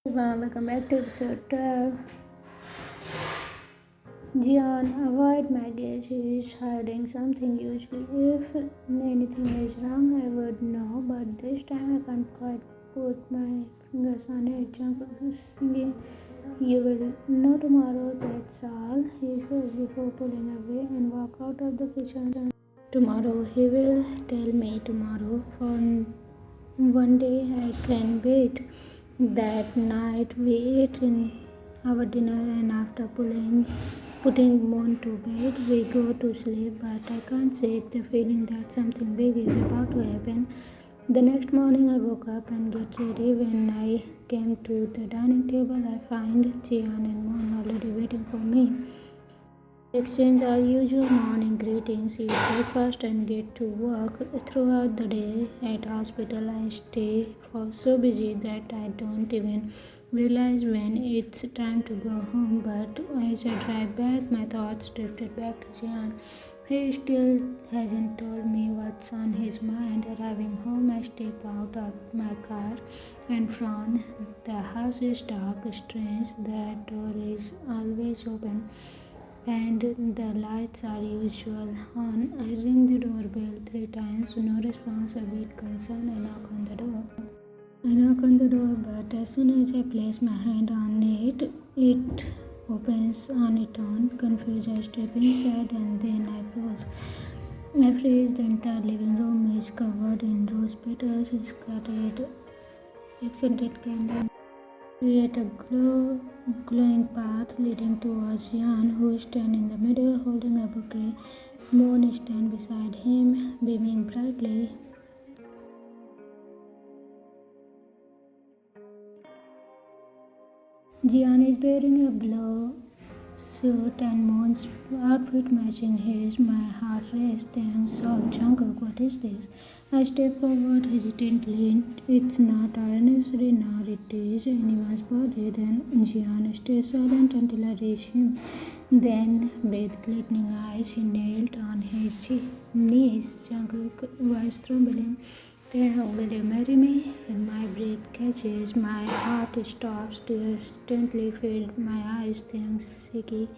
Welcome back to episode 12. Jian, avoid Maggie. She is hiding something. Usually, if anything is wrong, I would know, but this time I can't quite put my fingers on it. Jungkook is singing, "You will know tomorrow, that's all," he says before pulling away and walk out of the kitchen. Tomorrow, he will tell me tomorrow. For one day, I can wait. That night, we ate in our dinner, and after putting Moon to bed, we go to sleep. But I can't shake the feeling that something big is about to happen. The next morning, I woke up and get ready. When I came to the dining table, I find Jian and Moon already waiting for me. Exchange our usual morning greetings, eat breakfast, and get to work. Throughout the day at hospital, I stay so busy that I don't even realize when it's time to go home. But as I drive back, my thoughts drifted back to Jian. He still hasn't told me what's on his mind. Arriving home, I step out of my car and frown. The house is dark, strange. The door is always open and the lights are usual on. I ring the doorbell 3 times, no response. A bit concerned, I knock on the door. But as soon as I place my hand on it, it opens on its own. Confused, I step inside and then I froze. I freeze. The entire living room is covered in rose petals, scattered accented candles. Create a glowing path leading towards Jan, who stands in the middle holding a bouquet. Moon stands beside him, beaming brightly. Jian is wearing a blue suit and Moon's outfit matching his. My heart races. Taehyung saw Jungkook. What is this? I step forward hesitantly. It's not our anniversary, nor it is anyone's birthday. Then Jian stays silent until I reach him. Then, with glittering eyes, he knelt on his knees. Jungkook was trembling. Taehyung, will you marry me? And my breath catches, my heart stops, tears instantly filled my eyes. Taehyung shaky.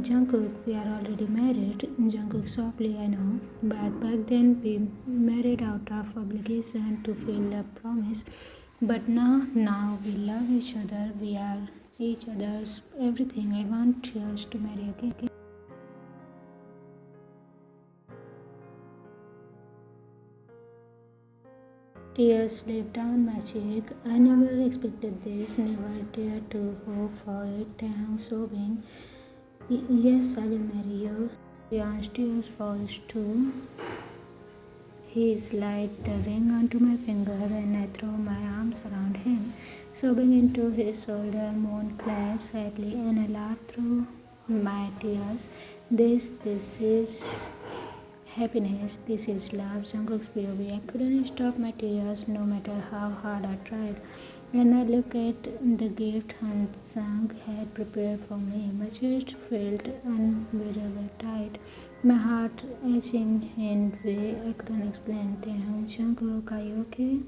Jungkook, we are already married. Jungkook softly, I know. But back then we married out of obligation to fill a promise. But now we love each other. We are each other's everything. I want us to marry again. Tears slipped down my cheek. I never expected this, never dared to hope for it. Taehyung sobbing. Yes, I will marry you. Jian's tears falls too. He slides the ring onto my finger and I throw my arms around him, sobbing into his shoulder. Moon claps happily and I laugh through my tears. This is happiness, this is love. Jungkook's POV. I couldn't stop my tears no matter how hard I tried. When I look at the gift Hansung had prepared for me, my chest felt unbearably tight. My heart aching in a way I couldn't explain. Taehyung, Jungkook, are you okay?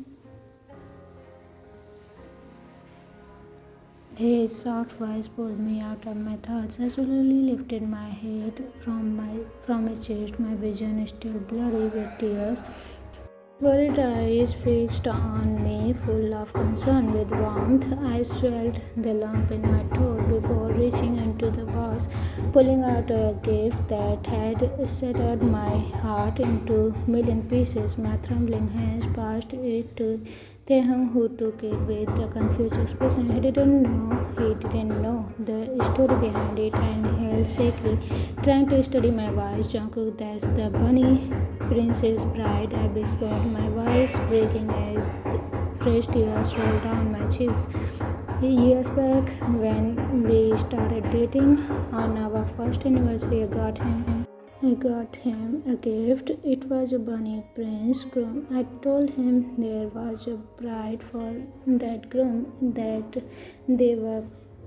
His soft voice pulled me out of my thoughts. I slowly lifted my head from his chest, my vision still blurry with tears. Worried eyes fixed on me, full of concern. With warmth, I swelled the lump in my throat before reaching into the box, pulling out a gift that had shattered my heart into million pieces. My trembling hands passed it to Taehyung, who took it with a confused expression. He didn't know the story behind it, and held shakily, trying to study my voice. Jungkook, that's the bunny Princess Bride, I whispered, my voice breaking as fresh tears rolled down my cheeks. Years back, when we started dating, on our first anniversary, I got him a gift. It was a bunny prince groom. I told him there was a bride for that groom, that they were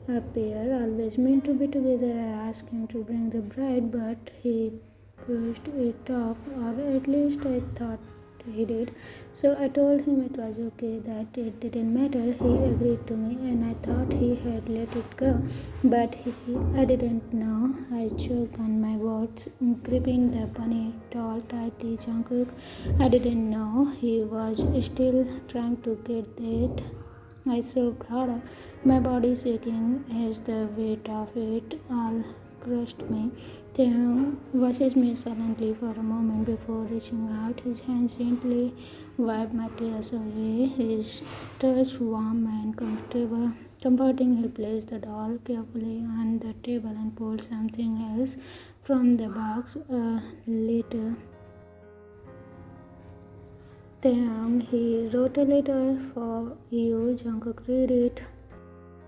a pair always meant to be together. I asked him to bring the bride, but he pushed it off, or at least I thought he did. So I told him it was okay, that it didn't matter. He agreed to me, and I thought he had let it go. But I didn't know. I choked on my words, gripping the bunny doll tightly. Jungkook, I didn't know he was still trying to get that. I sobbed harder, my body shaking as the weight of it all crushed me. Taehyung watches me silently for a moment before reaching out. His hands gently wiped my tears away, his touch warm and comforting. He placed the doll carefully on the table and pulled something else from the box. Later, Taehyung, he wrote a letter for you. Jungkook read it.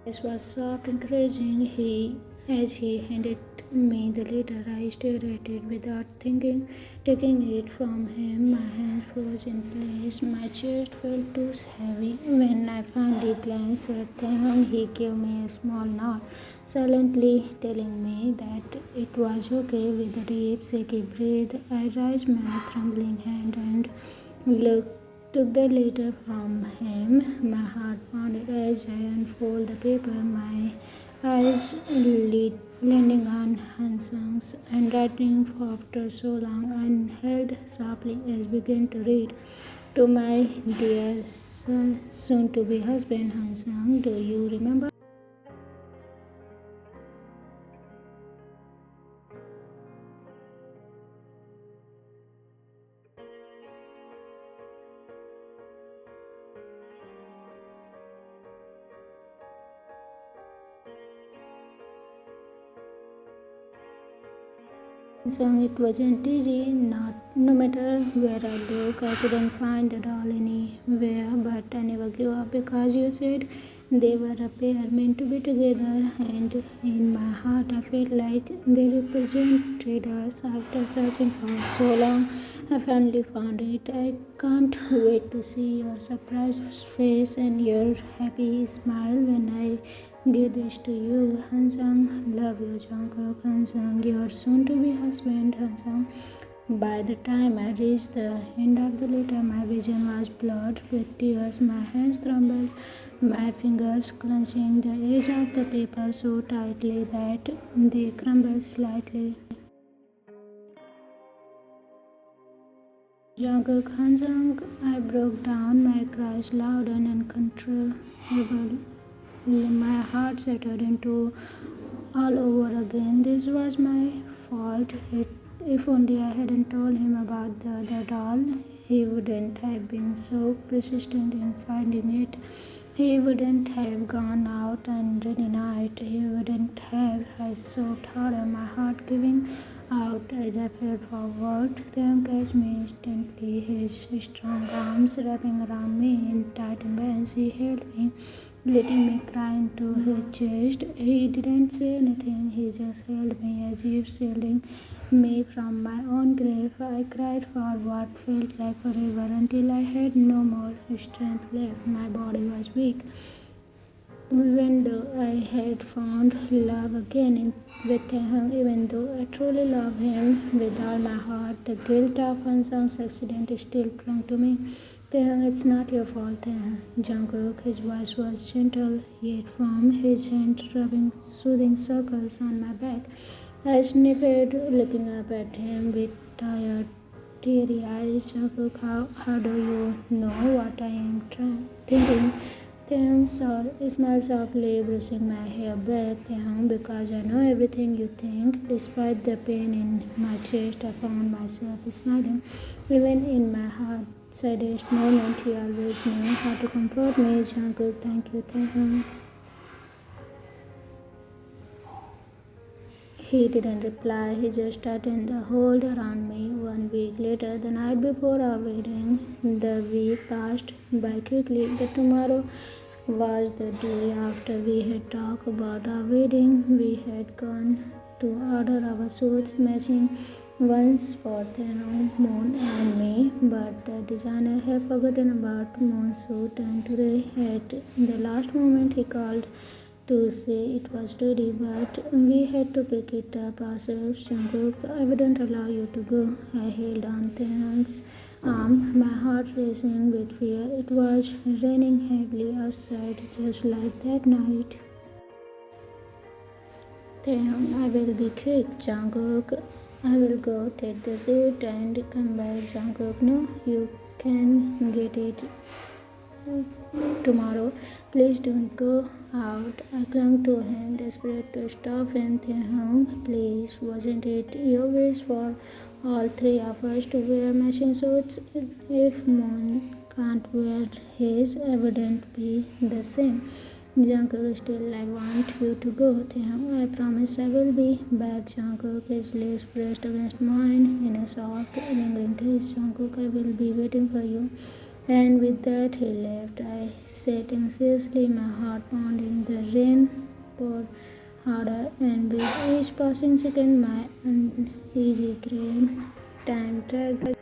This was soft, encouraging. As he handed me the letter, I stared at it without thinking. Taking it from him, my hands froze in place. My chest felt too heavy. When I finally glanced at him, he gave me a small nod, silently telling me that it was okay. With a deep, shaky breath, I raised my trembling hand and took the letter from him. My heart pounded as I unfolded the paper, my eyes landing on Hansung's handwriting. After so long, I held sharply as began to read. To my dear soon-to-be husband, Hansung, do you remember? So it wasn't easy, no matter where I looked, I couldn't find the doll anywhere, but I never gave up because you said they were a pair meant to be together, and in my heart I felt like they represented us. After searching for so long, I finally found it. I can't wait to see your surprised face and your happy smile when I give this to you. Hansung, love you, Jungkook. Hansung, your soon-to-be husband, Hansung. By the time I reached the end of the letter, my vision was blurred with tears. My hands trembled, my fingers clenching the edge of the paper so tightly that they crumbled slightly. Jungkook, Hansung, I broke down, my cries loud and uncontrollable. My heart shattered into all over again. This was my fault. If only I hadn't told him about the other doll, he wouldn't have been so persistent in finding it. He wouldn't have gone out on rainy night. He wouldn't have. I sobbed harder, my heart giving out as I fell forward. Then catch me instantly, his strong arms wrapping around me in tight embrace. He held me, letting me cry into his chest. He didn't say anything, he just held me as if shielding me from my own grief. I cried for what felt like forever until I had no more strength left. My body was weak. Even though I had found love again with him, even though I truly love him with all my heart, the guilt of Hansung's accident still clung to me. Taehyung, it's not your fault, Taehyung. Jungkook, his voice was gentle yet firm, his hand rubbing soothing circles on my back. I sniffed, looking up at him with tired, teary eyes. Jungkook, how do you know what I am thinking? Taehyung smiled softly, brushing my hair back. Taehyung, because I know everything you think. Despite the pain in my chest, I found myself smiling. Even in my heart saddest moment, he always knew how to comfort me. Jungkook, thank you, Taehyung. He didn't reply, he just tightened the hold around me. 1 week later, the night before our wedding, the week passed by quickly. The tomorrow was the day after we had talked about our wedding. We had gone to order our suits, matching ones for Taehyung, Moon and me, but the designer had forgotten about Moon's suit, and today at the last moment he called to say it was ready, but we had to pick it up ourselves. Jungkook, I wouldn't allow you to go. I held on Taehyung's my heart racing with fear. It was raining heavily outside, just like that night. Taehyung, I will be quick. Jungkook, I will go take the suit and come back. Jungkook, no, you can get it tomorrow. Please don't go out. I clung to him, desperate to stop him. Taehyung, please, wasn't it your wish for all three of us to wear matching suits? If Moon can't wear his, I wouldn't be the same. Jungkook, still I want you to go. Taehyung, I promise I will be back. Jungkook, his lips pressed against mine in a soft, lingering kiss. Jungkook, I will be waiting for you. And with that he left. I sat anxiously, my heart pounding. The rain poured harder, and with each passing second my uneasy grain time dragged.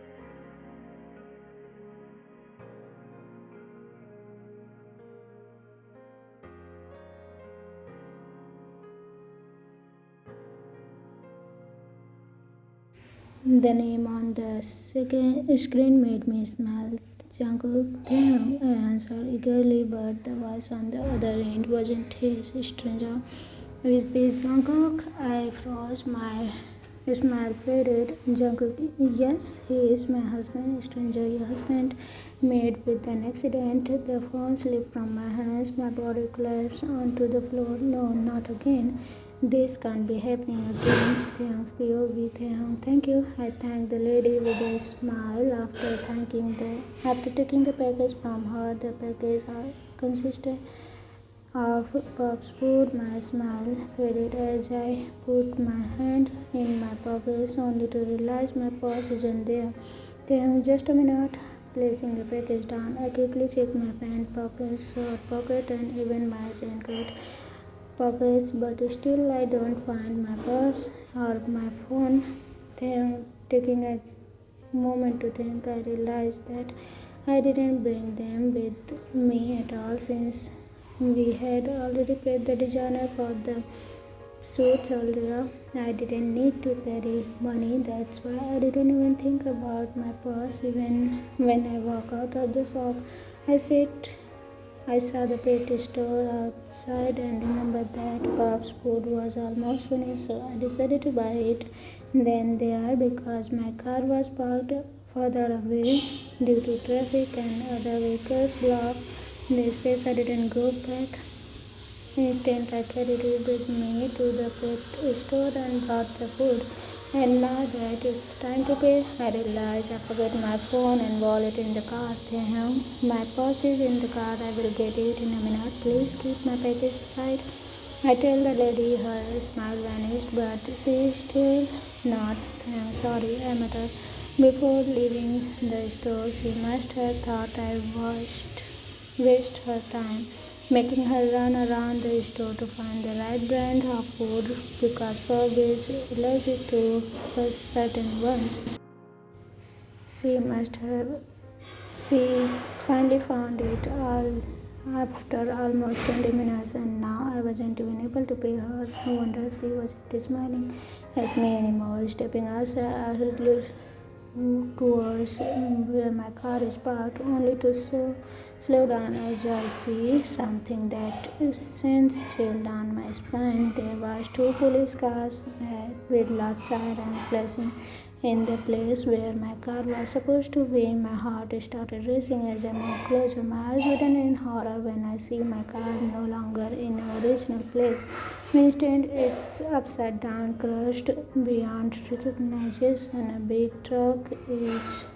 The name on the second screen made me smile. Jungkook, Taehyung, I answered eagerly, but the voice on the other end wasn't his. Stranger, is this Jungkook? I froze. My smile faded. Jungkook, yes, he is my husband. Stranger, your husband. Made with an accident. The phone slipped from my hands. My body collapsed onto the floor. No, not again. This can't be happening again. Thanks, POV. Thank you. I thanked the lady with a smile. After taking the package from her, the package consisted of Bob's food. My smile faded as I put my hand in my pockets, only to realize my purse isn't there. Just a minute. Placing the package down, I quickly checked my pant pocket, shirt pocket, and even my raincoat pockets, but still I don't find my purse or my phone. Taking a moment to think, I realized that I didn't bring them with me at all, since we had already paid the designer for the suits earlier. I didn't need to carry money, that's why I didn't even think about my purse. Even when I walk out of the shop, I sit I saw the pet store outside and remembered that Bob's food was almost finished, so I decided to buy it then there, because my car was parked further away due to traffic and other vehicles blocked the space. I didn't go back. Instead, I carried it with me to the pet store and bought the food. And now that it's time to pay, I realize I forgot my phone and wallet in the car. My purse is in the car. I will get it in a minute. Please keep my package aside. I tell the lady. Her smile vanished, but she still nods. Sorry, I muttered. Before leaving the store, she must have thought I waste her time, making her run around the store to find the right brand of food, because Bob is allergic to certain ones. She must have. She finally found it all after almost 20 minutes, and now I wasn't even able to pay her. No wonder she wasn't smiling at me anymore. Stepping outside towards where my car is parked, only to slow down as I see something that sends chill down my spine. There was two police cars with loud sirens flashing in the place where my car was supposed to be. My heart started racing as I moved closer, my eyes widen in horror when I see my car no longer in the original place. Instead, it's upside down, crushed beyond recognition. A big truck is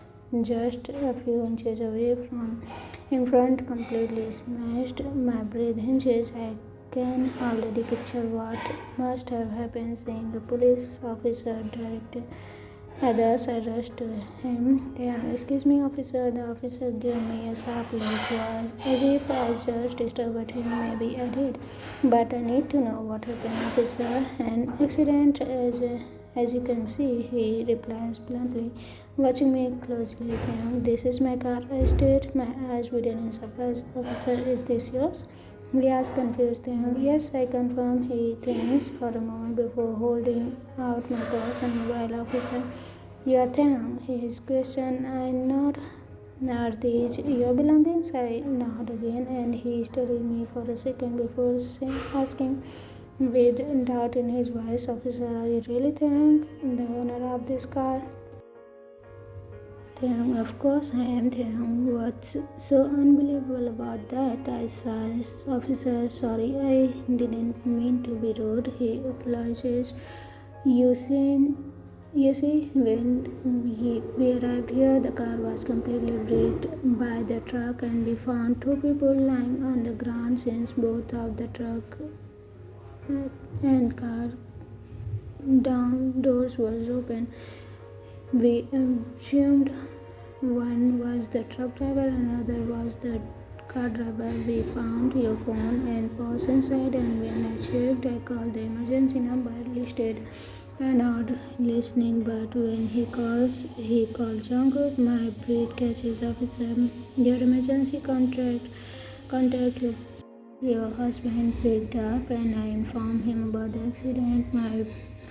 just a few inches away from in front, completely smashed. My breath hinges. I can already picture what must have happened, seeing the police officer directed others. I rushed to him. Excuse me, officer. The officer gave me a sharp look, was as if I just disturbed him. Maybe I did, but I need to know what happened, officer. An accident, as you can see, he replies bluntly, watching me closely. This is my car. I stared, my eyes widen in surprise. Officer, is this yours? He asked, confused. Yes, I confirm. He thinks for a moment before holding out my purse and mobile. Officer, Your thing, his question, I nod. Are these your belongings? I nod again, and he studied me for a second before asking with doubt in his voice, Officer, are you really Taehyung, the owner of this car? Taehyung, of course I am Taehyung. What's so unbelievable about that? I said, Officer, sorry, I didn't mean to be rude. He apologized. You see, we arrived here, the car was completely wrecked by the truck, and we found two people lying on the ground since both of the truck and car down doors was open. We assumed one was the truck driver, another was the car driver. We found your phone and purse inside, and when I checked, I called the emergency number listed and not listening. But when he called Jungkook, my breath catches officer. Your emergency contact your husband picked up, and I informed him about the accident. My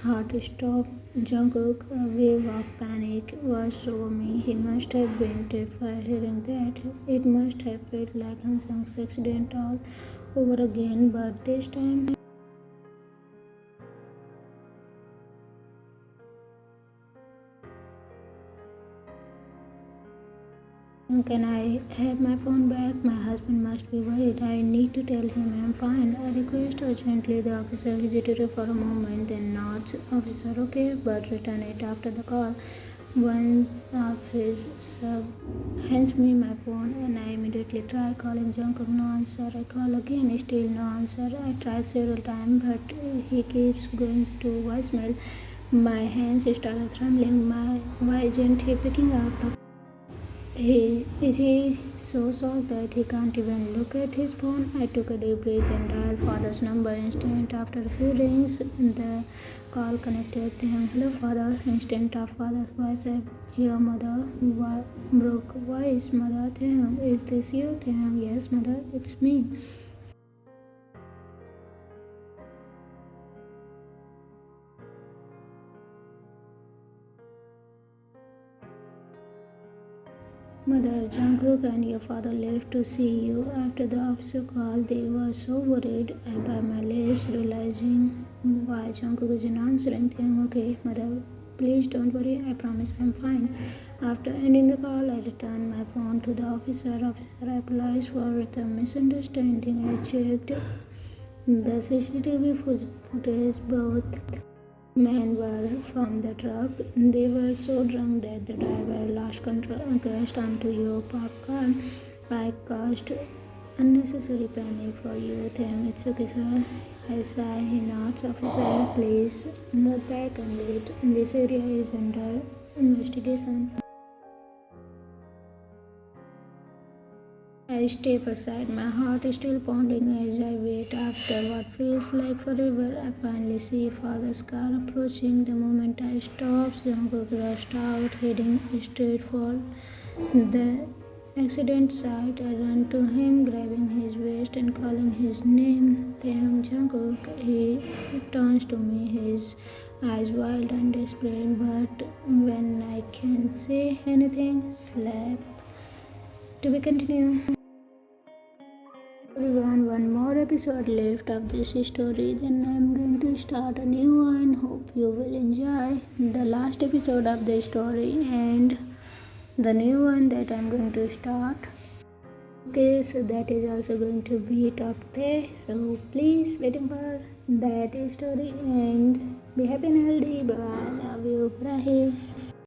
heart stopped. Jungkook, a wave of panic washed over me. He must have been terrified hearing that. It must have felt like Hansang's accident all over again, but this time can I have my phone back? My husband must be worried. I need to tell him I'm fine. I request urgently. The officer hesitated for a moment, then nods. Officer, okay, but return it after the call. One of his sub hands me my phone, and I immediately try calling Jungkook. No answer. I call again, still no answer. I try several times, but he keeps going to voicemail. My hands started trembling. Why isn't he picking up? Is he so shocked that he can't even look at his phone? I took a deep breath and dialed father's number. Instant after a few rings, the call connected. Taehyung, hello father. Instant of father's voice. I hear mother. Broke voice. Mother, Taehyung, is this you? Taehyung, yes mother, it's me. Mother, Jungkook and your father left to see you. After the officer called, they were so worried. I bit my lips, realizing why Jungkook isn't answering. Saying, okay, mother, please don't worry. I promise I'm fine. After ending the call, I returned my phone to the officer. Officer, I apologize for the misunderstanding. I checked the CCTV footage. Both men were from the truck. They were so drunk that the driver lost control and crashed onto your parked car. I caused unnecessary panic for you. Then it's okay, sir. I sigh. He nods. Officer, please move back and wait. This area is under investigation. I step aside, my heart is still pounding as I wait. After what feels like forever, I finally see father's car approaching. The moment I stop, Jungkook rushed out, heading straight for the accident site. I run to him, grabbing his waist and calling his name. Taehyung, Jungkook. He turns to me, his eyes wild and desperate, but when I can't say anything, slap. To be continued. Everyone, one more episode left of this story, then I'm going to start a new one. Hope you will enjoy the last episode of the story and the new one that I'm going to start. Okay, so that is also going to be top 10. So please waiting for that story and be happy and healthy. Bye.